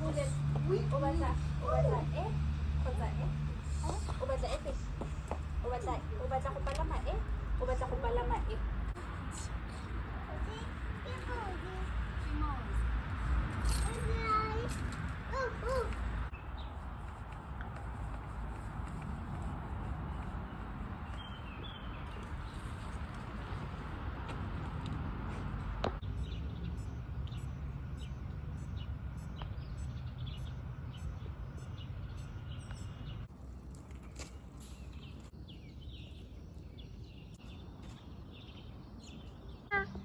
O batla efe? O batla go palama e? O batla go palama e?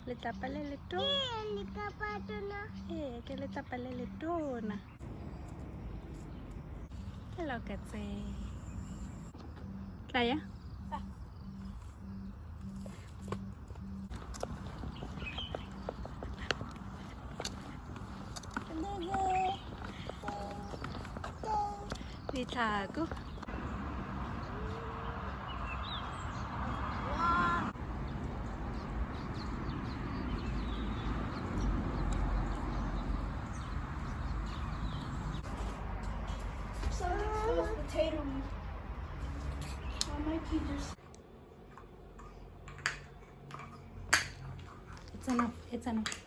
Letlapa le letona. Ee, ke letlapa le letona. Hello, Katse. Tlaya? Ditlhako. Something's full of potato meat. I might be just. It's enough. It's enough.